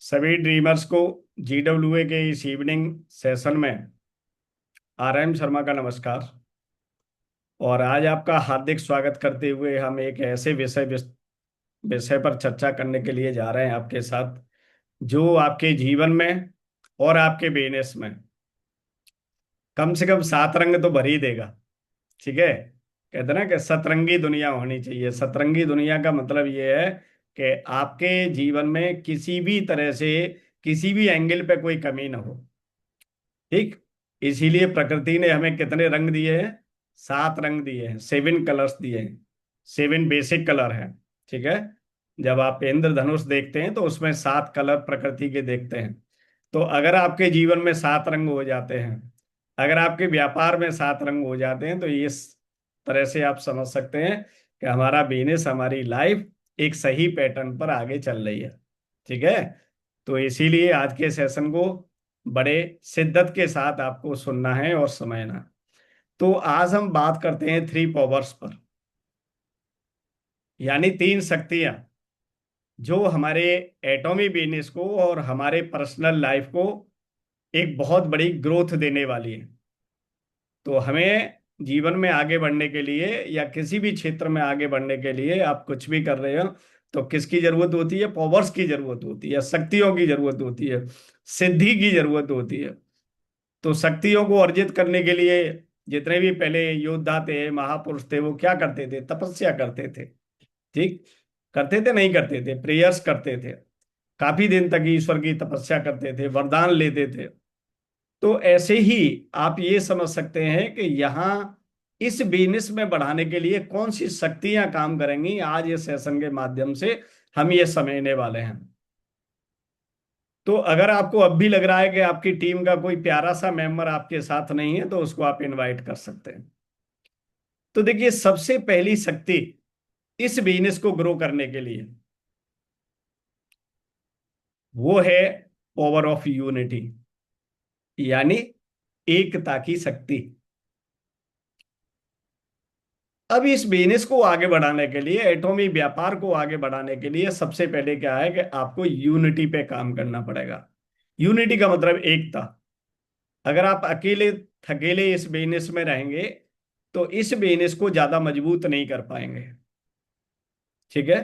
सभी ड्रीमर्स को GWA के इस इवनिंग सेशन में RM शर्मा का नमस्कार। और आज आपका हार्दिक स्वागत करते हुए हम एक ऐसे विषय पर चर्चा करने के लिए जा रहे हैं आपके साथ, जो आपके जीवन में और आपके बिजनेस में कम से कम 7 रंग तो भर ही देगा। ठीक है। कहते हैं ना कि सतरंगी दुनिया होनी चाहिए। सतरंगी दुनिया का मतलब ये है कि आपके जीवन में किसी भी तरह से, किसी भी एंगल पे कोई कमी ना हो। ठीक। इसीलिए प्रकृति ने हमें कितने रंग दिए हैं? 7 रंग दिए हैं, 7 कलर्स दिए हैं। 7 बेसिक कलर हैं। ठीक है। जब आप इंद्रधनुष देखते हैं तो उसमें 7 कलर प्रकृति के देखते हैं। तो अगर आपके जीवन में 7 रंग हो जाते हैं, अगर आपके व्यापार में 7 रंग हो जाते हैं, तो इस तरह से आप समझ सकते हैं कि हमारा बिजनेस, हमारी लाइफ एक सही पैटर्न पर आगे चल रही है। ठीक है। तो इसीलिए आज के सेशन को बड़े शिद्दत के साथ आपको सुनना है और समझना है। तो आज हम बात करते हैं 3 पावर्स पर, यानी 3 शक्तियां, जो हमारे एटॉमी बिजनेस को और हमारे पर्सनल लाइफ को एक बहुत बड़ी ग्रोथ देने वाली है। तो हमें जीवन में आगे बढ़ने के लिए या किसी भी क्षेत्र में आगे बढ़ने के लिए, आप कुछ भी कर रहे हो, तो किसकी जरूरत होती है? पावर्स की जरूरत होती है, शक्तियों की जरूरत होती है, सिद्धि की जरूरत होती है। तो शक्तियों को अर्जित करने के लिए जितने भी पहले योद्धा थे, महापुरुष थे, वो क्या करते थे? तपस्या करते थे। ठीक। करते थे, नहीं करते थे? प्रेयर्स करते थे, काफी दिन तक ईश्वर की तपस्या करते थे, वरदान लेते थे। तो ऐसे ही आप ये समझ सकते हैं कि यहाँ इस बिजनेस में बढ़ाने के लिए कौन सी शक्तियां काम करेंगी, आज ये सेशन के माध्यम से हम ये समझने वाले हैं। तो अगर आपको अब भी लग रहा है कि आपकी टीम का कोई प्यारा सा मेंबर आपके साथ नहीं है, तो उसको आप इनवाइट कर सकते हैं। तो देखिए, सबसे पहली शक्ति इस बिजनेस को ग्रो करने के लिए, वो है पावर ऑफ यूनिटी, यानी एकता की शक्ति। अब इस बिजनेस को आगे बढ़ाने के लिए, एटॉमी व्यापार को आगे बढ़ाने के लिए, सबसे पहले क्या है कि आपको यूनिटी पे काम करना पड़ेगा। यूनिटी का मतलब एकता। अगर आप अकेले थकेले इस बिजनेस में रहेंगे, तो इस बिजनेस को ज्यादा मजबूत नहीं कर पाएंगे। ठीक है।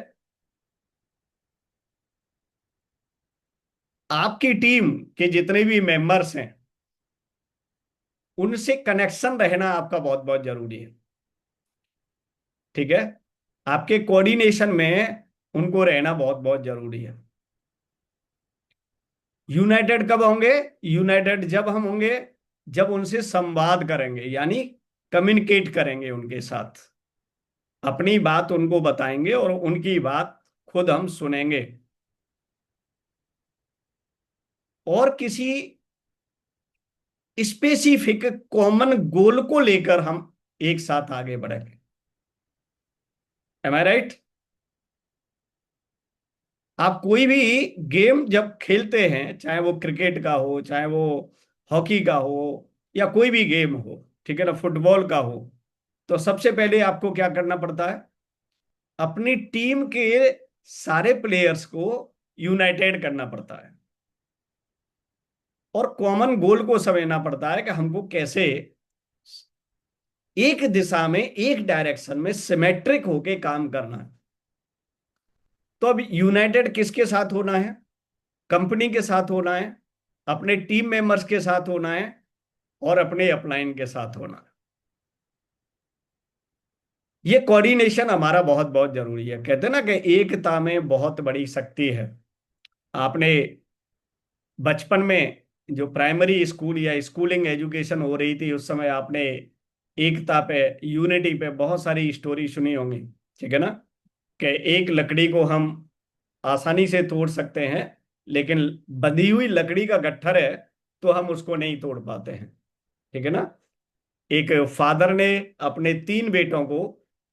आपकी टीम के जितने भी मेंबर्स हैं, उनसे कनेक्शन रहना आपका बहुत बहुत जरूरी है। ठीक है। आपके कोऑर्डिनेशन में उनको रहना बहुत बहुत जरूरी है। यूनाइटेड कब होंगे? यूनाइटेड जब हम होंगे, जब उनसे संवाद करेंगे, यानी कम्युनिकेट करेंगे उनके साथ, अपनी बात उनको बताएंगे और उनकी बात खुद हम सुनेंगे, और किसी स्पेसिफिक कॉमन गोल को लेकर हम एक साथ आगे बढ़ेंगे। एम आई राइट? आप कोई भी गेम जब खेलते हैं, चाहे वो क्रिकेट का हो, चाहे वो हॉकी का हो, या कोई भी गेम हो, ठीक है ना, फुटबॉल का हो, तो सबसे पहले आपको क्या करना पड़ता है? अपनी टीम के सारे प्लेयर्स को यूनाइटेड करना पड़ता है, और कॉमन गोल को समझना पड़ता है कि हमको कैसे एक दिशा में, एक डायरेक्शन में सिमेट्रिक होके काम करना है। तो अब यूनाइटेड किसके साथ होना है? कंपनी के साथ होना है, अपने टीम मेंबर्स के साथ होना है, और अपने अपलाइन के साथ होना है। ये कोऑर्डिनेशन हमारा बहुत बहुत जरूरी है। कहते हैं ना कि एकता में बहुत बड़ी शक्ति है। आपने बचपन में जो प्राइमरी स्कूल या स्कूलिंग एजुकेशन हो रही थी, उस समय आपने एकता पे, यूनिटी पे बहुत सारी स्टोरी सुनी होंगी। ठीक है ना, कि एक लकड़ी को हम आसानी से तोड़ सकते हैं, लेकिन बंधी हुई लकड़ी का गट्ठर है तो हम उसको नहीं तोड़ पाते हैं। ठीक है ना। एक फादर ने अपने 3 बेटों को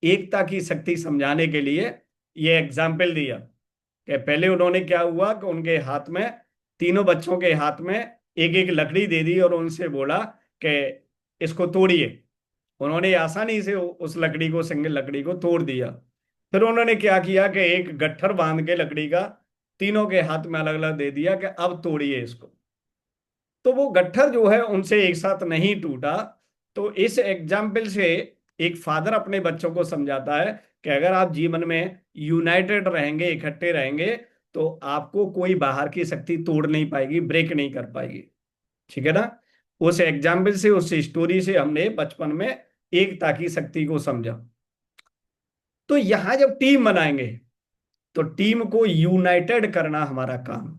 एकता की शक्ति समझाने के लिए ये एग्जाम्पल दिया, कि पहले उन्होंने क्या हुआ कि उनके हाथ में, तीनों बच्चों के हाथ में एक एक लकड़ी दे दी और उनसे बोला कि इसको तोड़िए। उन्होंने आसानी से उस लकड़ी को, सिंगल लकड़ी को तोड़ दिया। फिर उन्होंने क्या किया कि एक गट्ठर बांध के लकड़ी का तीनों के हाथ में अलग अलग दे दिया कि अब तोड़िए इसको। तो वो गट्ठर जो है उनसे एक साथ नहीं टूटा। तो इस एग्जाम्पल से एक फादर अपने बच्चों को समझाता है कि अगर आप जीवन में यूनाइटेड रहेंगे, इकट्ठे रहेंगे, तो आपको कोई बाहर की शक्ति तोड़ नहीं पाएगी, ब्रेक नहीं कर पाएगी। ठीक है ना। उस एग्जाम्पल से, उस स्टोरी से हमने बचपन में एकता की शक्ति को समझा। तो यहां जब टीम बनाएंगे तो टीम को यूनाइटेड करना हमारा काम,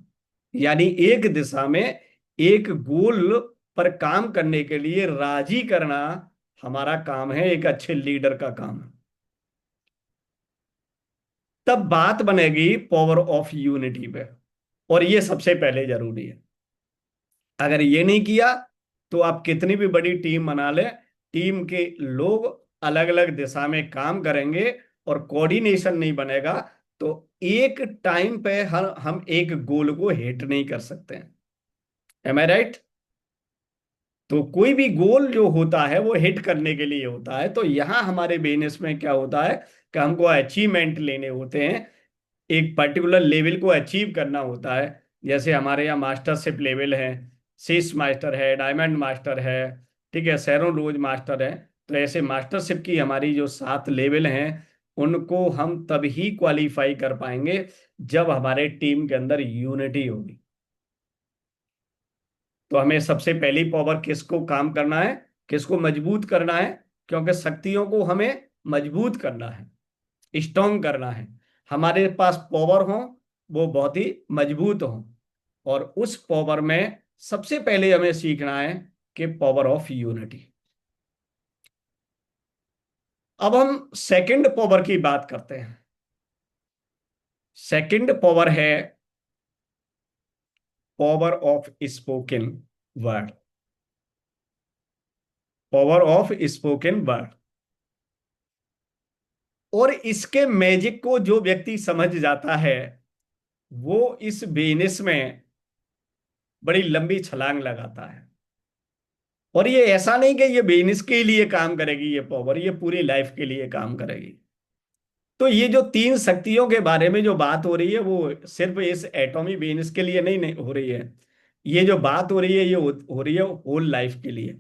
यानी एक दिशा में एक गोल पर काम करने के लिए राजी करना हमारा काम है, एक अच्छे लीडर का काम है। तब बात बनेगी पावर ऑफ यूनिटी पे, और ये सबसे पहले जरूरी है। अगर ये नहीं किया तो आप कितनी भी बड़ी टीम बना ले, टीम के लोग अलग अलग दिशा में काम करेंगे और कोऑर्डिनेशन नहीं बनेगा, तो एक टाइम पे हम एक गोल को हिट नहीं कर सकते हैं। एम आई राइट। तो कोई भी गोल जो होता है वो हिट करने के लिए होता है। तो यहां हमारे बिजनेस में क्या होता है कि हमको अचीवमेंट लेने होते हैं, एक पर्टिकुलर लेवल को अचीव करना होता है। जैसे हमारे यहाँ मास्टरशिप लेवल है, शीर्ष मास्टर है, डायमंड मास्टर है, ठीक है, सैरों रोज मास्टर है। तो ऐसे मास्टरशिप की हमारी जो 7 लेवल हैं, उनको हम तभी क्वालिफाई कर पाएंगे जब हमारे टीम के अंदर यूनिटी होगी। तो हमें सबसे पहली पावर किसको काम करना है, किसको मजबूत करना है, क्योंकि शक्तियों को हमें मजबूत करना है, स्ट्रॉन्ग करना है। हमारे पास पावर हो, वो बहुत ही मजबूत हो। और उस पावर में सबसे पहले हमें सीखना है कि पावर ऑफ यूनिटी। अब हम सेकंड पावर की बात करते हैं। सेकंड पावर है power of spoken word. Power of spoken word. और इसके मैजिक को जो व्यक्ति समझ जाता है, वो इस बिजनेस में बड़ी लंबी छलांग लगाता है। और ये ऐसा नहीं कि ये बिजनेस के लिए काम करेगी ये पावर, ये पूरी लाइफ के लिए काम करेगी। तो ये जो 3 शक्तियों के बारे में जो बात हो रही है, वो सिर्फ इस एटॉमी बिजनेस के लिए नहीं हो रही है। ये जो बात हो रही है, ये हो रही है होल लाइफ के लिए।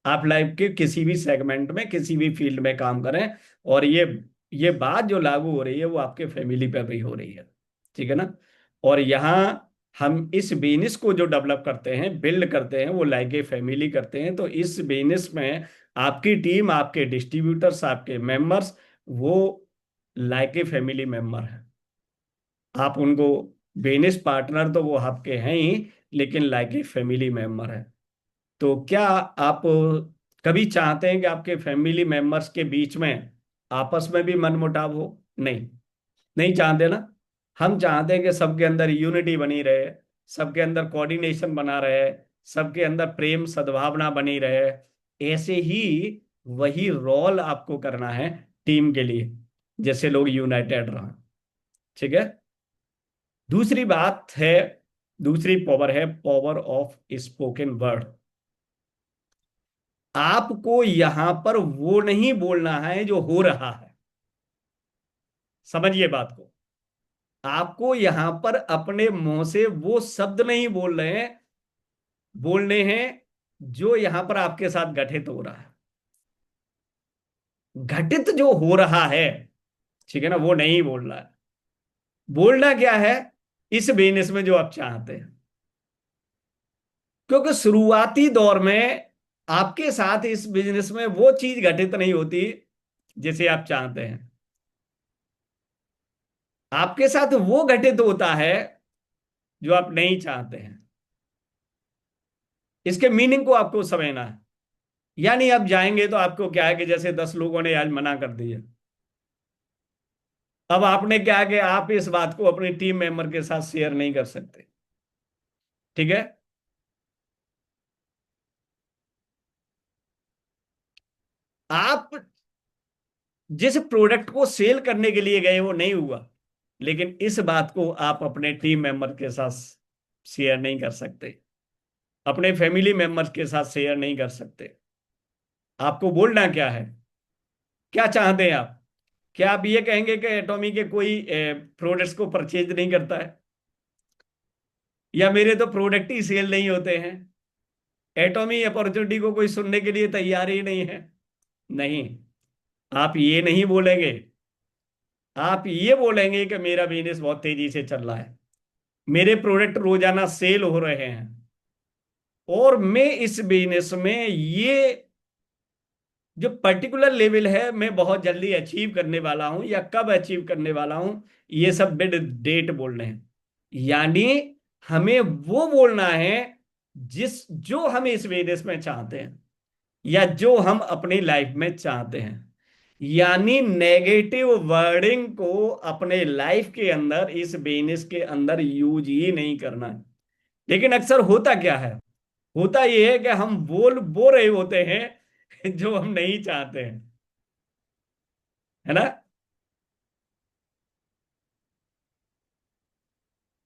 आप लाइफ के किसी भी सेगमेंट में, किसी भी फील्ड में काम करें, और ये बात जो लागू हो रही है वो आपके फैमिली पे भी हो रही है। ठीक है ना। और यहाँ हम इस बिजनेस को जो डेवलप करते हैं, बिल्ड करते हैं, वो लाइक ए फैमिली करते हैं। तो इस बिजनेस में आपकी टीम, आपके डिस्ट्रीब्यूटर्स, आपके मेंबर्स, वो लाइक ए फैमिली मेंबर है। आप उनको बिजनेस पार्टनर तो वो आपके हैं ही, लेकिन लाइक ए फैमिली मेंबर है। तो क्या आप कभी चाहते हैं कि आपके फैमिली मेंबर्स के बीच में आपस में भी मनमुटाव हो? नहीं, नहीं चाहते ना। हम चाहते हैं कि सबके अंदर यूनिटी बनी रहे, सबके अंदर कोऑर्डिनेशन बना रहे, सबके अंदर प्रेम सद्भावना बनी रहे। ऐसे ही वही रोल आपको करना है टीम के लिए, जैसे लोग यूनाइटेड रहें। ठीक है। दूसरी बात है, दूसरी पावर है पावर ऑफ स्पोकन वर्ड। आपको यहां पर वो नहीं बोलना है जो हो रहा है। समझिए बात को। आपको यहां पर अपने मुंह से वो शब्द नहीं बोल रहे हैं, बोलने हैं जो यहां पर आपके साथ घटित हो रहा है। घटित जो हो रहा है, ठीक है ना, वो नहीं बोल रहा है। बोलना क्या है, इस बिजनेस में जो आप चाहते हैं। क्योंकि शुरुआती दौर में आपके साथ इस बिजनेस में वो चीज घटित नहीं होती जिसे आप चाहते हैं। आपके साथ वो घटित होता है जो आप नहीं चाहते हैं। इसके मीनिंग को आपको समझना है। यानी आप जाएंगे तो आपको क्या है कि जैसे 10 लोगों ने आज मना कर दिया, अब आपने क्या है कि आप इस बात को अपनी टीम मेंबर के साथ शेयर नहीं कर सकते। ठीक है। आप जिस प्रोडक्ट को सेल करने के लिए गए वो नहीं हुआ, लेकिन इस बात को आप अपने टीम मेंबर के साथ शेयर नहीं कर सकते, अपने फैमिली मेंबर्स के साथ शेयर नहीं कर सकते। आपको बोलना क्या है, क्या चाहते हैं आप? क्या आप ये कहेंगे कि एटॉमी के कोई प्रोडक्ट्स को परचेज नहीं करता है? या मेरे तो प्रोडक्ट ही सेल नहीं होते हैं, एटॉमी अपॉर्चुनिटी को कोई सुनने के लिए तैयार ही नहीं है। नहीं, आप ये नहीं बोलेंगे। आप ये बोलेंगे कि मेरा बिजनेस बहुत तेजी से चल रहा है, मेरे प्रोडक्ट रोजाना सेल हो रहे हैं, और मैं इस बिजनेस में ये जो पर्टिकुलर लेवल है मैं बहुत जल्दी अचीव करने वाला हूं, या कब अचीव करने वाला हूं, ये सब बिड डेट बोलने हैं। यानी हमें वो बोलना है जिस जो हम इस बिजनेस में चाहते हैं, या जो हम अपनी लाइफ में चाहते हैं। यानी नेगेटिव वर्डिंग को अपने लाइफ के अंदर, इस बिजनेस के अंदर यूज ही नहीं करना है। लेकिन अक्सर होता क्या है, होता यह है कि हम बोल रहे होते हैं जो हम नहीं चाहते हैं, है ना।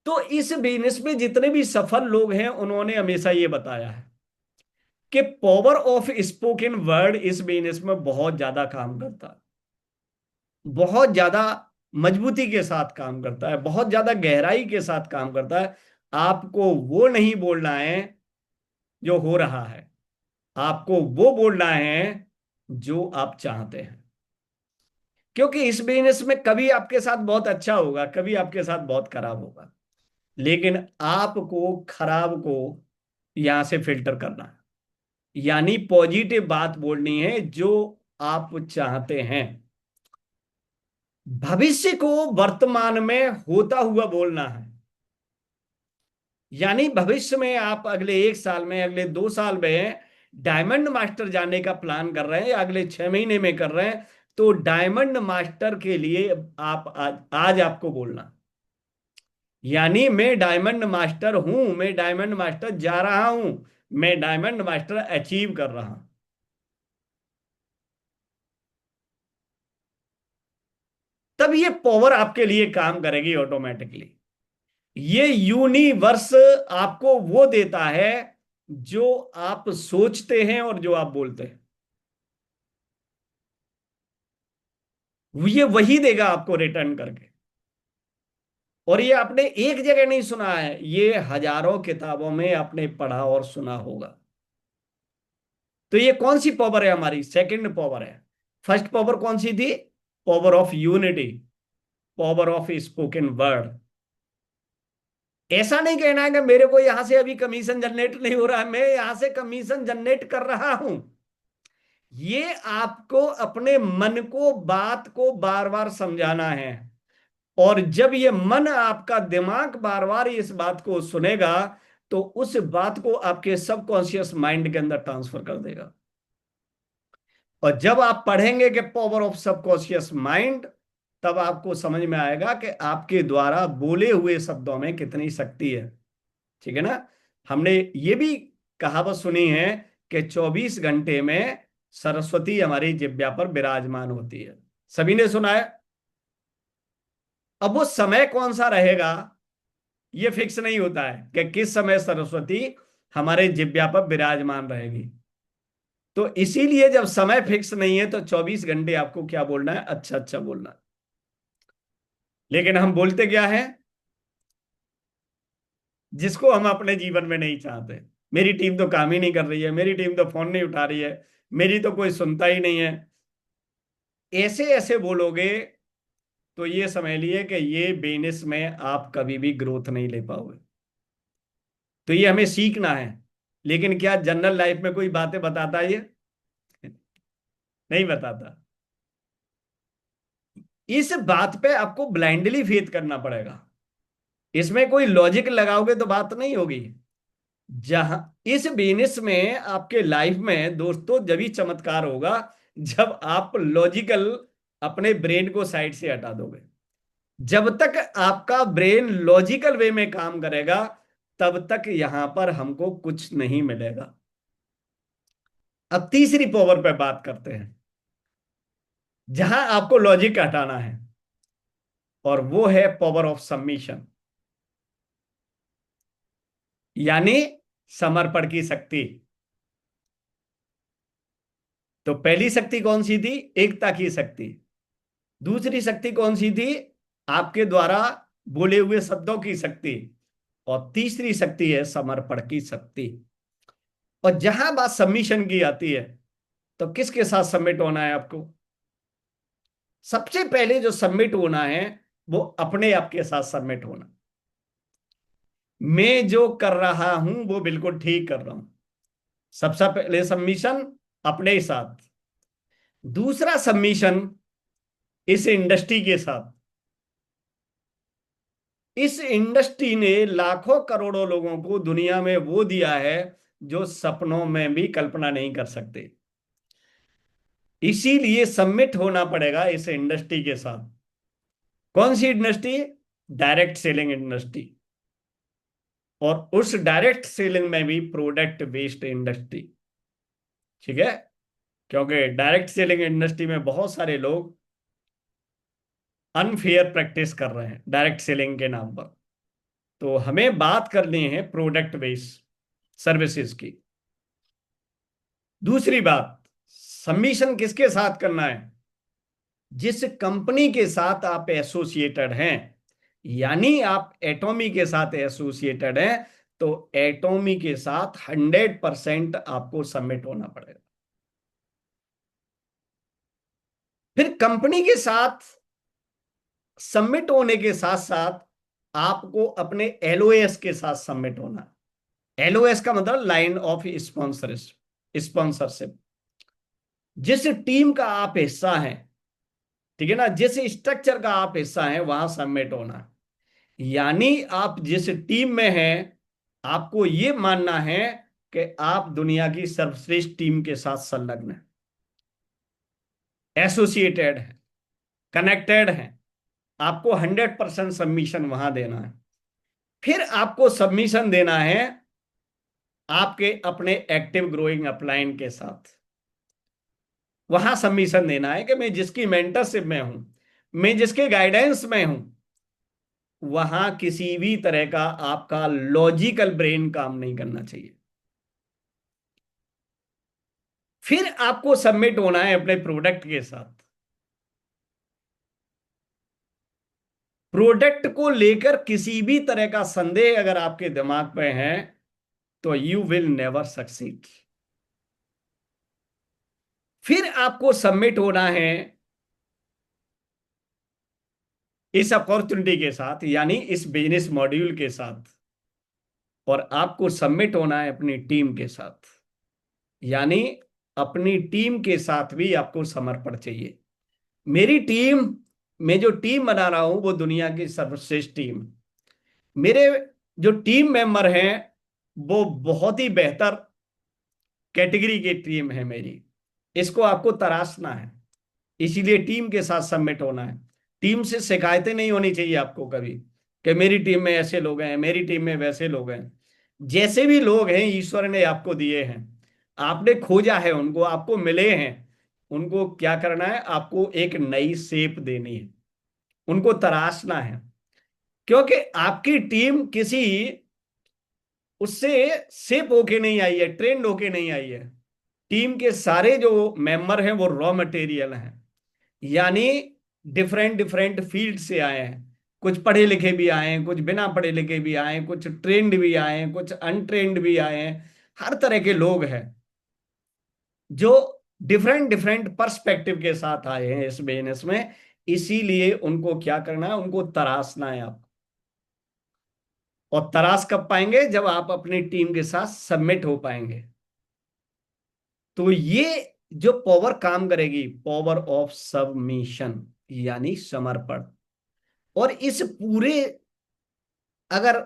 तो इस बिजनेस में जितने भी सफल लोग हैं उन्होंने हमेशा ये बताया है कि पावर ऑफ स्पोकन वर्ड इस बिजनेस में बहुत ज्यादा काम करता है, बहुत ज्यादा मजबूती के साथ काम करता है, बहुत ज्यादा गहराई के साथ काम करता है। आपको वो नहीं बोलना है जो हो रहा है, आपको वो बोलना है जो आप चाहते हैं। क्योंकि इस बिजनेस में कभी आपके साथ बहुत अच्छा होगा, कभी आपके साथ बहुत खराब होगा, लेकिन आपको खराब को यहां से फिल्टर करना है। यानी पॉजिटिव बात बोलनी है जो आप चाहते हैं। भविष्य को वर्तमान में होता हुआ बोलना है। यानी भविष्य में आप अगले 1 साल में, अगले 2 साल में डायमंड मास्टर जाने का प्लान कर रहे हैं, या अगले 6 महीने में कर रहे हैं, तो डायमंड मास्टर के लिए आप आज आपको बोलना, यानी मैं डायमंड मास्टर हूं, मैं डायमंड मास्टर जा रहा हूं, मैं डायमंड मास्टर अचीव कर रहा हूं। तब ये पावर आपके लिए काम करेगी ऑटोमेटिकली। ये यूनिवर्स आपको वो देता है जो आप सोचते हैं और जो आप बोलते हैं, ये वही देगा आपको रिटर्न करके। और ये आपने एक जगह नहीं सुना है, ये हजारों किताबों में आपने पढ़ा और सुना होगा। तो ये कौन सी पावर है, हमारी सेकंड पावर है। फर्स्ट पावर कौन सी थी, power of unity, power of spoken word. ऐसा नहीं कहना है कि मेरे को यहां से अभी कमीशन जनरेट नहीं हो रहा है, मैं यहां से कमीशन जनरेट कर रहा हूं। ये आपको अपने मन को, बात को बार बार समझाना है। और जब ये मन, आपका दिमाग बार बार इस बात को सुनेगा, तो उस बात को आपके सबकॉन्शियस माइंड के अंदर ट्रांसफर कर देगा। और जब आप पढ़ेंगे कि पावर ऑफ सबकॉन्शियस माइंड, तब आपको समझ में आएगा कि आपके द्वारा बोले हुए शब्दों में कितनी शक्ति है। ठीक है ना। हमने ये भी कहावत सुनी है कि 24 घंटे में सरस्वती हमारी जिह्वा पर विराजमान होती है। सभी ने सुना है। अब वो समय कौन सा रहेगा, ये फिक्स नहीं होता है कि किस समय सरस्वती हमारे जिह्वा पर विराजमान रहेगी। तो इसीलिए जब समय फिक्स नहीं है, तो 24 घंटे आपको क्या बोलना है, अच्छा अच्छा बोलना है। लेकिन हम बोलते क्या है, जिसको हम अपने जीवन में नहीं चाहते। मेरी टीम तो काम ही नहीं कर रही है, मेरी टीम तो फोन नहीं उठा रही है, मेरी तो कोई सुनता ही नहीं है। ऐसे ऐसे बोलोगे तो ये समझ लिए कि ये बिजनेस में आप कभी भी ग्रोथ नहीं ले पाओगे। तो ये हमें सीखना है। लेकिन क्या जनरल लाइफ में कोई बातें बताता है ये? नहीं बताता। इस बात पे आपको ब्लाइंडली फेथ करना पड़ेगा। इसमें कोई लॉजिक लगाओगे तो बात नहीं होगी। जहां इस बिजनेस में आपके लाइफ में दोस्तों जब भी चमत्कार होगा, जब आप लॉजिकल अपने ब्रेन को साइड से हटा दोगे। जब तक आपका ब्रेन लॉजिकल वे में काम करेगा, तब तक यहां पर हमको कुछ नहीं मिलेगा। अब तीसरी पावर पे बात करते हैं, जहां आपको लॉजिक हटाना है, और वो है पावर ऑफ सबमिशन, यानी समर्पण की शक्ति। तो पहली शक्ति कौन सी थी, एकता की शक्ति। दूसरी शक्ति कौन सी थी, आपके द्वारा बोले हुए शब्दों की शक्ति। और तीसरी शक्ति है समर्पण की शक्ति। और जहां बात सबमिशन की आती है, तो किसके साथ सबमिट होना है आपको? सबसे पहले जो सबमिट होना है वो अपने आप के साथ सबमिट होना। मैं जो कर रहा हूं वो बिल्कुल ठीक कर रहा हूं। सबसे पहले सबमिशन अपने साथ। दूसरा सबमिशन इस इंडस्ट्री के साथ। इस इंडस्ट्री ने लाखों करोड़ों लोगों को दुनिया में वो दिया है जो सपनों में भी कल्पना नहीं कर सकते। इसीलिए सबमिट होना पड़ेगा इस इंडस्ट्री के साथ। कौन सी इंडस्ट्री? Direct selling industry. और उस डायरेक्ट सेलिंग में भी प्रोडक्ट बेस्ड इंडस्ट्री। ठीक है? क्योंकि डायरेक्ट सेलिंग इंडस्ट्री में बहुत सारे लोग अनफेयर प्रैक्टिस कर रहे हैं डायरेक्ट सेलिंग के नाम पर। तो हमें बात करनी है प्रोडक्ट बेस्ड सर्विसेज की। दूसरी बात, सबमिशन किसके साथ करना है? जिस कंपनी के साथ आप एसोसिएटेड हैं। यानी आप एटॉमी के साथ एसोसिएटेड हैं, तो एटॉमी के साथ 100% आपको सबमिट होना पड़ेगा। फिर कंपनी के साथ सबमिट होने के साथ साथ आपको अपने एलओएस के साथ सबमिट होना। एलओएस का मतलब लाइन ऑफ स्पॉन्सरशिप। जिस टीम का आप हिस्सा हैं, ठीक है ना, जिस स्ट्रक्चर का आप हिस्सा हैं वहां सबमिट होना। यानी आप जिस टीम में हैं, आपको यह मानना है कि आप दुनिया की सर्वश्रेष्ठ टीम के साथ संलग्न हैं, एसोसिएटेड हैं, कनेक्टेड हैं। आपको 100% सबमिशन वहां देना है। फिर आपको सबमिशन देना है आपके अपने एक्टिव ग्रोइंग अपलाइन के साथ। वहां सबमिशन देना है कि मैं जिसकी मेंटरशिप में हूं, मैं जिसके गाइडेंस में हूं, वहां किसी भी तरह का आपका लॉजिकल ब्रेन काम नहीं करना चाहिए। फिर आपको सबमिट होना है अपने प्रोडक्ट के साथ। प्रोडक्ट को लेकर किसी भी तरह का संदेह अगर आपके दिमाग में है, तो यू विल नेवर सक्सीड। फिर आपको सबमिट होना है इस अपॉर्चुनिटी के साथ, यानी इस बिजनेस मॉड्यूल के साथ। और आपको सबमिट होना है अपनी टीम के साथ। यानी अपनी टीम के साथ भी आपको समर्पण चाहिए। मेरी टीम, मैं जो टीम बना रहा हूं वो दुनिया की सर्वश्रेष्ठ टीम। मेरे जो टीम मेंबर हैं वो बहुत ही बेहतर कैटेगरी की टीम है मेरी। इसको आपको तराशना है। इसीलिए टीम के साथ सबमिट होना है। टीम से शिकायतें नहीं होनी चाहिए आपको कभी, कि मेरी टीम में ऐसे लोग हैं, मेरी टीम में वैसे लोग हैं। जैसे भी लोग हैं ईश्वर ने आपको दिए हैं, आपने खोजा है उनको, आपको मिले हैं। उनको क्या करना है? आपको एक नई शेप देनी है, उनको तराशना है। क्योंकि आपकी टीम किसी उससे शेप होके नहीं आई है, ट्रेंड होके नहीं आई है। टीम के सारे जो मेंबर हैं वो रॉ मटेरियल हैं। यानी डिफरेंट डिफरेंट फील्ड से आए हैं। कुछ पढ़े लिखे भी आए हैं, कुछ बिना पढ़े लिखे भी आए हैं, कुछ ट्रेंड भी आए हैं, कुछ अनट्रेंड भी आए हैं। हर तरह के लोग हैं जो डिफरेंट डिफरेंट पर्सपेक्टिव के साथ आए हैं इस बिजनेस में। इसीलिए उनको क्या करना है? उनको तराशना है आप। और तराश कब पाएंगे? जब आप अपनी टीम के साथ सबमिट हो पाएंगे। तो ये जो पावर काम करेगी, पावर ऑफ सबमिशन, यानी समर्पण। और इस पूरे, अगर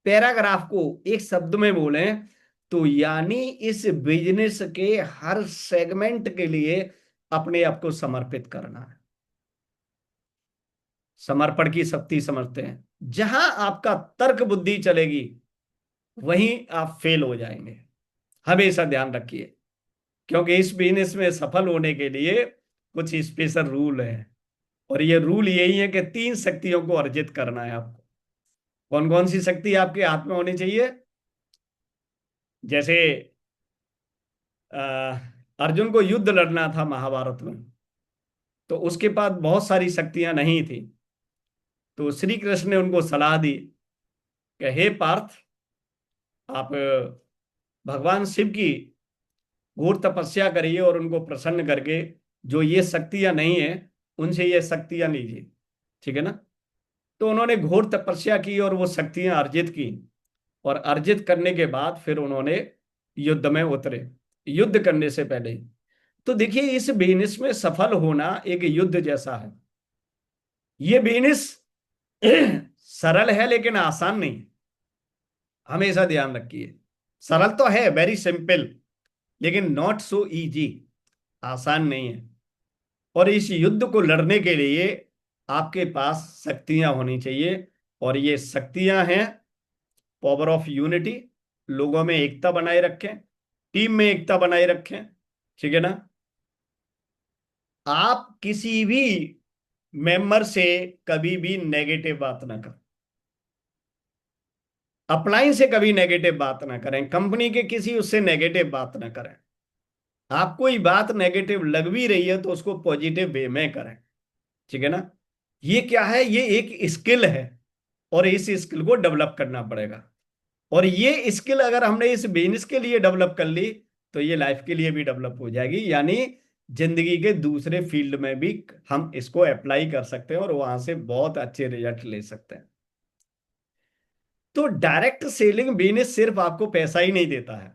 पैराग्राफ को एक शब्द में बोलें, तो यानी इस बिजनेस के हर सेगमेंट के लिए अपने आप को समर्पित करना है। समर्पण की शक्ति समझते हैं। जहां आपका तर्क बुद्धि चलेगी वहीं आप फेल हो जाएंगे। हमेशा ध्यान रखिए, क्योंकि इस बिजनेस में सफल होने के लिए कुछ स्पेशल रूल है। और ये रूल यही है कि 3 शक्तियों को अर्जित करना है आपको। कौन कौन सी शक्ति आपके हाथ में होनी चाहिए? जैसे अ, अर्जुन को युद्ध लड़ना था महाभारत में, तो उसके पास बहुत सारी शक्तियां नहीं थी। तो श्री कृष्ण ने उनको सलाह दी कि हे पार्थ, आप भगवान शिव की घोर तपस्या करिए और उनको प्रसन्न करके जो ये शक्तियां नहीं है उनसे ये शक्तियां लीजिए। ठीक है ना। तो उन्होंने घोर तपस्या की और वो शक्तियां अर्जित की, और अर्जित करने के बाद फिर उन्होंने युद्ध में उतरे, युद्ध करने से पहले। तो देखिए, इस बिजनेस में सफल होना एक युद्ध जैसा है। ये बिजनेस सरल है लेकिन आसान नहीं है। हमेशा ध्यान रखिए, सरल तो है, वेरी सिंपल, लेकिन नॉट सो इजी, आसान नहीं है। और इस युद्ध को लड़ने के लिए आपके पास शक्तियां होनी चाहिए, और ये शक्तियां हैं पावर ऑफ यूनिटी, लोगों में एकता बनाए रखें, टीम में एकता बनाए रखें। ठीक है ना। आप किसी भी मेंबर से कभी भी नेगेटिव बात ना करें, अपलाइन से कभी नेगेटिव बात ना करें, कंपनी के किसी उससे नेगेटिव बात ना करें। आपको कोई बात नेगेटिव लग भी रही है तो उसको पॉजिटिव वे में करें। ठीक है ना। ये क्या है, ये एक स्किल है, और इस स्किल को डेवलप करना पड़ेगा। और ये स्किल अगर हमने इस बिजनेस के लिए डेवलप कर ली तो ये लाइफ के लिए भी डेवलप हो जाएगी, यानी जिंदगी के दूसरे फील्ड में भी हम इसको अप्लाई कर सकते हैं और वहां से बहुत अच्छे रिजल्ट ले सकते हैं। तो डायरेक्ट सेलिंग बिजनेस सिर्फ आपको पैसा ही नहीं देता है,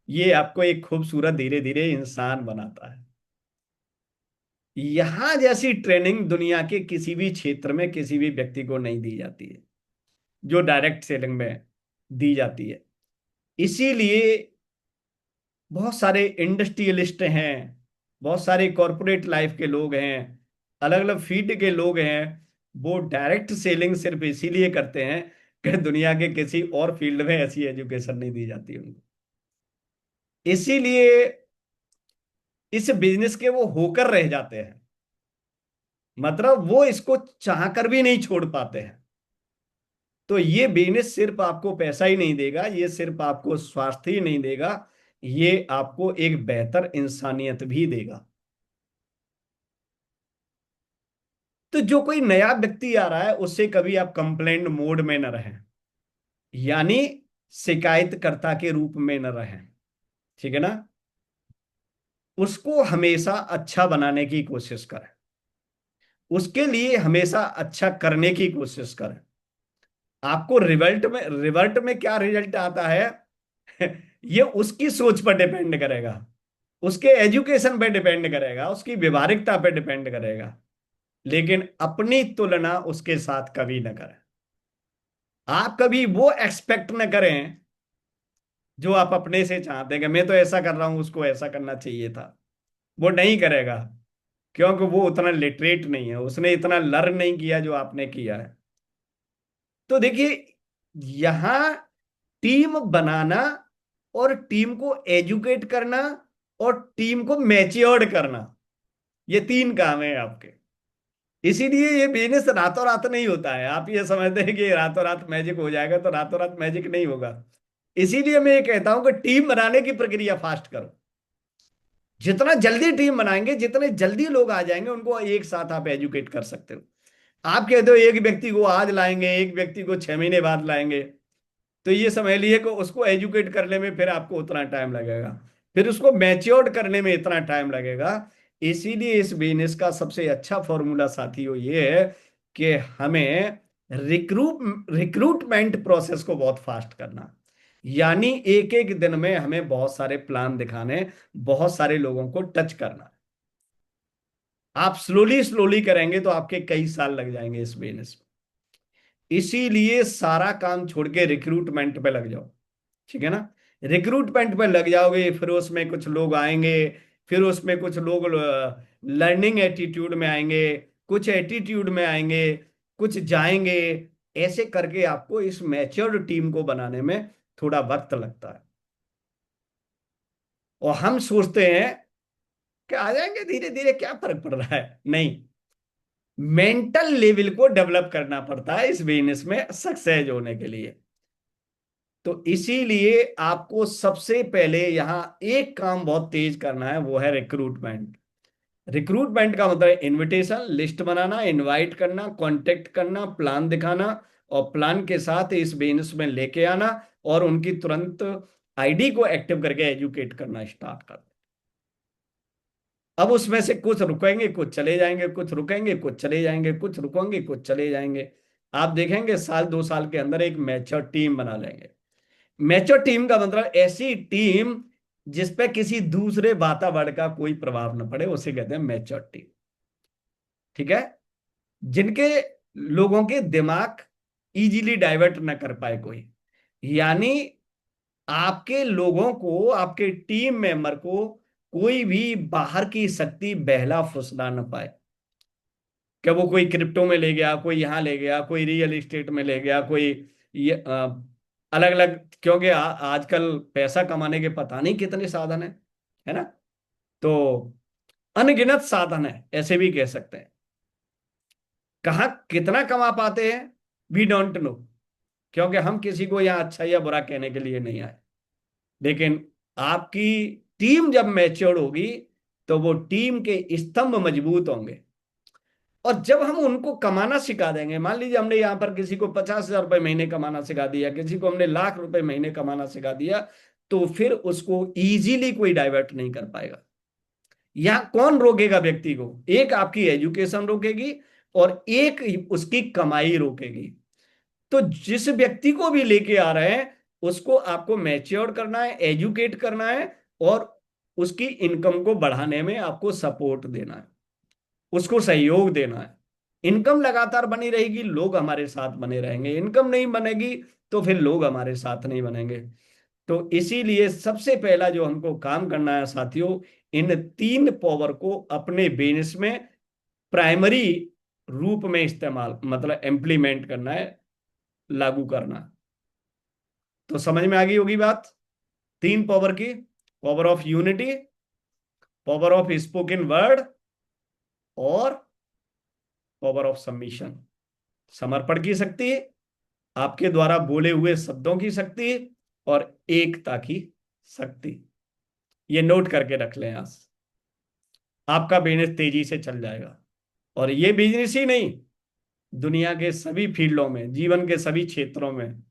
ये आपको एक खूबसूरत धीरे धीरे इंसान बनाता है। यहां जैसी ट्रेनिंग दुनिया के किसी भी क्षेत्र में किसी भी व्यक्ति को नहीं दी जाती है, जो डायरेक्ट सेलिंग में दी जाती है। इसीलिए बहुत सारे इंडस्ट्रियलिस्ट हैं, बहुत सारे कॉरपोरेट लाइफ के लोग हैं, अलग अलग फील्ड के लोग हैं, वो डायरेक्ट सेलिंग सिर्फ इसीलिए करते हैं कि दुनिया के किसी और फील्ड में ऐसी एजुकेशन नहीं दी जाती उनको। इसीलिए इस बिजनेस के वो होकर रह जाते हैं, मतलब वो इसको चाहकर भी नहीं छोड़ पाते हैं। तो ये बिजनेस सिर्फ आपको पैसा ही नहीं देगा, ये सिर्फ आपको स्वास्थ्य ही नहीं देगा, ये आपको एक बेहतर इंसानियत भी देगा। तो जो कोई नया व्यक्ति आ रहा है उससे कभी आप कंप्लेंट मोड में न रहें, यानी शिकायतकर्ता के रूप में न रहें। ठीक है ना। उसको हमेशा अच्छा बनाने की कोशिश करें, उसके लिए हमेशा अच्छा करने की कोशिश करें। आपको रिवर्ट में क्या रिजल्ट आता है ये उसकी सोच पर डिपेंड करेगा, उसके एजुकेशन पे डिपेंड करेगा, उसकी व्यवहारिकता पे डिपेंड करेगा, लेकिन अपनी तुलना उसके साथ कभी ना करें। आप कभी वो एक्सपेक्ट न करें जो आप अपने से चाहते हैं कि मैं तो ऐसा कर रहा हूं, उसको ऐसा करना चाहिए था। वो नहीं करेगा, क्योंकि वो उतना लिटरेट नहीं है, उसने इतना लर्न नहीं किया जो आपने किया है। तो देखिए, यहां टीम बनाना और टीम को एजुकेट करना और टीम को मैच्योर्ड करना, ये तीन काम है आपके। इसीलिए ये बिजनेस रातों रात नहीं होता है। आप ये समझते हैं कि रातों रात मैजिक हो जाएगा, तो रातों रात मैजिक नहीं होगा। इसीलिए मैं ये कहता हूं कि टीम बनाने की प्रक्रिया फास्ट करो। जितना जल्दी टीम बनाएंगे, जितने जल्दी लोग आ जाएंगे, उनको एक साथ आप एजुकेट कर सकते हो। आप कहते हो एक व्यक्ति को आज लाएंगे, एक व्यक्ति को 6 महीने बाद लाएंगे, तो ये समझ लिए कि उसको एजुकेट करने में फिर आपको उतना टाइम लगेगा, फिर उसको मैच्योर्ड करने में इतना टाइम लगेगा। इसीलिए इस बिजनेस का सबसे अच्छा फॉर्मूला साथियों ये है कि हमें रिक्रूटमेंट प्रोसेस को बहुत फास्ट करना, यानी एक एक दिन में हमें बहुत सारे प्लान दिखाने, बहुत सारे लोगों को टच करना। आप स्लोली स्लोली करेंगे तो आपके कई साल लग जाएंगे इस बिजनेस में। इसीलिए सारा काम छोड़ के रिक्रूटमेंट पे लग जाओ। ठीक है ना। रिक्रूटमेंट पे लग जाओगे, फिर उसमें कुछ लोग आएंगे, फिर उसमें कुछ लोग लर्निंग एटीट्यूड में आएंगे, कुछ एटीट्यूड में आएंगे, कुछ जाएंगे। ऐसे करके आपको इस मैच्योर्ड टीम को बनाने में थोड़ा वक्त लगता है। और हम सोचते हैं कि आ जाएंगे धीरे धीरे, क्या फर्क पड़ रहा है। नहीं, मेंटल लेवल को डेवलप करना पड़ता है इस बिजनेस में सक्सेस होने के लिए। तो इसीलिए आपको सबसे पहले यहां एक काम बहुत तेज करना है, वो है रिक्रूटमेंट। रिक्रूटमेंट का मतलब इनविटेशन लिस्ट बनाना, इनवाइट करना, कांटेक्ट करना, प्लान दिखाना, और प्लान के साथ इस बिजनेस में लेके आना और उनकी तुरंत आईडी को एक्टिव करके एजुकेट करना स्टार्ट कर। अब उसमें से कुछ रुकेंगे, कुछ चले जाएंगे, कुछ रुकेंगे, कुछ चले जाएंगे, कुछ रुकेंगे, कुछ चले जाएंगे। आप देखेंगे साल 2 साल के अंदर एक मैच्योर टीम बना लेंगे। मैच्योर टीम का मतलब ऐसी टीम जिसपे किसी दूसरे वातावरण का कोई प्रभाव न पड़े, उसे कहते हैं मैच्योर टीम। ठीक है। जिनके लोगों के दिमाग इजीली डाइवर्ट न कर पाए कोई, यानी आपके लोगों को, आपके टीम मेंबर को कोई भी बाहर की शक्ति बहला फुसला न पाए कि वो कोई क्रिप्टो में ले गया, कोई यहां ले गया, कोई रियल एस्टेट में ले गया, कोई ये अलग अलग। क्योंकि आजकल पैसा कमाने के पता नहीं कितने साधन है ना। तो अनगिनत साधन है, ऐसे भी कह सकते हैं। कहाँ कितना कमा पाते हैं वी डोंट नो, क्योंकि हम किसी को यहाँ अच्छा या बुरा कहने के लिए नहीं आए। लेकिन आपकी टीम जब मैच्योर होगी तो वो टीम के स्तंभ मजबूत होंगे। और जब हम उनको कमाना सिखा देंगे, मान लीजिए हमने यहां पर किसी को 50,000 रुपए महीने कमाना सिखा दिया, किसी को हमने लाख रुपए महीने कमाना सिखा दिया, तो फिर उसको इजीली कोई डाइवर्ट नहीं कर पाएगा। यहां कौन रोकेगा व्यक्ति को? एक आपकी एजुकेशन रोकेगी और एक उसकी कमाई रोकेगी। तो जिस व्यक्ति को भी लेके आ रहे हैं उसको आपको मैच्योर करना है, एजुकेट करना है और उसकी इनकम को बढ़ाने में आपको सपोर्ट देना है, उसको सहयोग देना है। इनकम लगातार बनी रहेगी, लोग हमारे साथ बने रहेंगे। इनकम नहीं बनेगी तो फिर लोग हमारे साथ नहीं बनेंगे। तो इसीलिए सबसे पहला जो हमको काम करना है साथियों, इन 3 पावर को अपने बिजनेस में प्राइमरी रूप में इस्तेमाल, मतलब इम्प्लीमेंट करना है, लागू करना। तो समझ में आ गई होगी बात। 3 पावर की, power of unity, power of spoken word और पावर ऑफ सबमिशन। समर्पण की शक्ति, आपके द्वारा बोले हुए शब्दों की शक्ति और एकता की शक्ति। ये नोट करके रख लें आज। आपका बिजनेस तेजी से चल जाएगा। और ये बिजनेस ही नहीं, दुनिया के सभी फील्डों में, जीवन के सभी क्षेत्रों में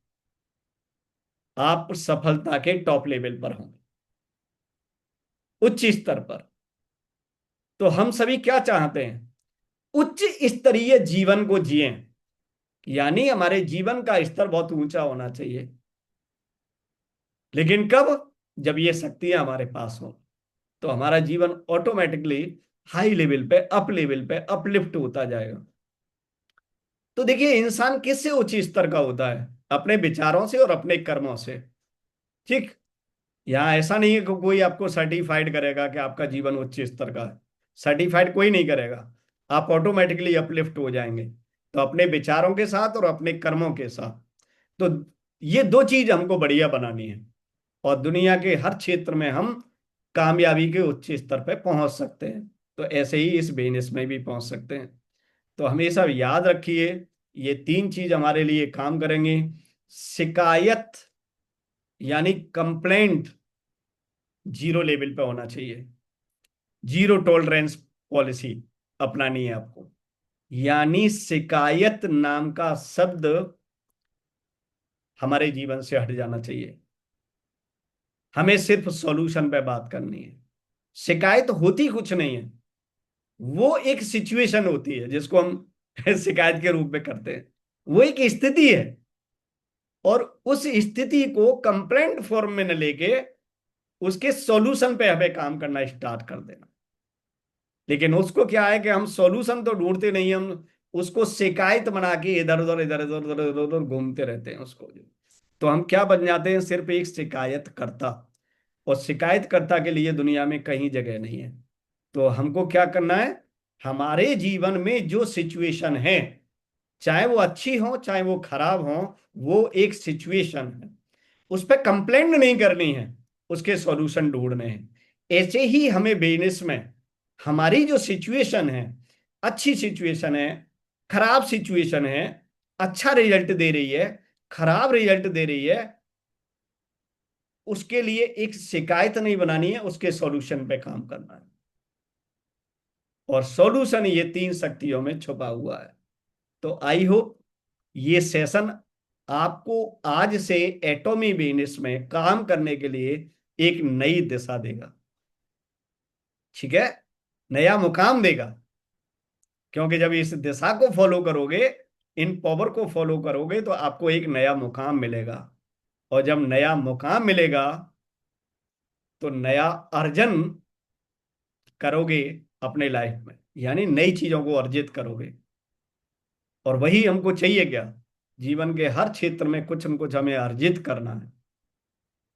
आप सफलता के टॉप लेवल पर होंगे, उच्च स्तर पर। तो हम सभी क्या चाहते हैं? उच्च स्तरीय जीवन को जिएं, यानी हमारे जीवन का स्तर बहुत ऊंचा होना चाहिए। लेकिन कब? जब ये शक्तियां हमारे पास हो, तो हमारा जीवन ऑटोमेटिकली हाई लेवल पे, अप लेवल पे अपलिफ्ट होता जाएगा। तो देखिए, इंसान किससे उच्च स्तर का होता है? अपने विचारों से और अपने कर्मों से। ठीक। यहां ऐसा नहीं है कि कोई आपको सर्टिफाइड करेगा कि आपका जीवन उच्च स्तर का है। सर्टिफाइड कोई नहीं करेगा, आप ऑटोमेटिकली अपलिफ्ट हो जाएंगे। तो अपने विचारों के साथ और अपने कर्मों के साथ, तो ये 2 चीज हमको बढ़िया बनानी है और दुनिया के हर क्षेत्र में हम कामयाबी के उच्च स्तर पर पहुंच सकते हैं। तो ऐसे ही इस बिजनेस में भी पहुंच सकते हैं। तो हमेशा याद रखिए, ये 3 चीज हमारे लिए काम करेंगी। शिकायत यानी कंप्लेंट जीरो लेवल पे होना चाहिए। जीरो टॉलरेंस पॉलिसी अपनानी है आपको, यानी शिकायत नाम का शब्द हमारे जीवन से हट जाना चाहिए। हमें सिर्फ सॉल्यूशन पे बात करनी है। शिकायत होती कुछ नहीं है, वो एक सिचुएशन होती है जिसको हम शिकायत के रूप में करते हैं। वो एक स्थिति है और उस स्थिति को कंप्लेंट फॉर्म में न लेके उसके सॉल्यूशन पे हमें काम करना स्टार्ट कर देना। लेकिन उसको क्या है कि हम सॉल्यूशन तो ढूंढते नहीं, हम उसको शिकायत बना के इधर उधर इधर उधर इधर उधर उधर घूमते रहते हैं उसको। तो हम क्या बन जाते हैं? सिर्फ एक शिकायतकर्ता। और शिकायतकर्ता के लिए दुनिया में कहीं जगह नहीं है। तो हमको क्या करना है? हमारे जीवन में जो सिचुएशन है, चाहे वो अच्छी हो चाहे वो खराब हो, वो एक सिचुएशन है, उस पर कंप्लेंट नहीं करनी है, उसके सॉल्यूशन ढूंढने हैं। ऐसे ही हमें बिजनेस में हमारी जो सिचुएशन है, अच्छी सिचुएशन है, खराब सिचुएशन है, अच्छा रिजल्ट दे रही है, खराब रिजल्ट दे रही है, उसके लिए एक शिकायत नहीं बनानी है, उसके सॉल्यूशन पे काम करना है। और सॉल्यूशन ये 3 शक्तियों में छुपा हुआ है। तो आई होप ये सेशन आपको आज से एटॉमी बिजनेस में काम करने के लिए एक नई दिशा देगा। ठीक है, नया मुकाम देगा। क्योंकि जब इस दिशा को फॉलो करोगे, इन पावर को फॉलो करोगे, तो आपको एक नया मुकाम मिलेगा। और जब नया मुकाम मिलेगा तो नया अर्जन करोगे अपने लाइफ में, यानी नई चीजों को अर्जित करोगे। और वही हमको चाहिए क्या? जीवन के हर क्षेत्र में कुछ न कुछ हमें अर्जित करना है।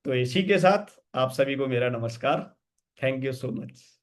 तो इसी के साथ आप सभी को मेरा नमस्कार। Thank you so much.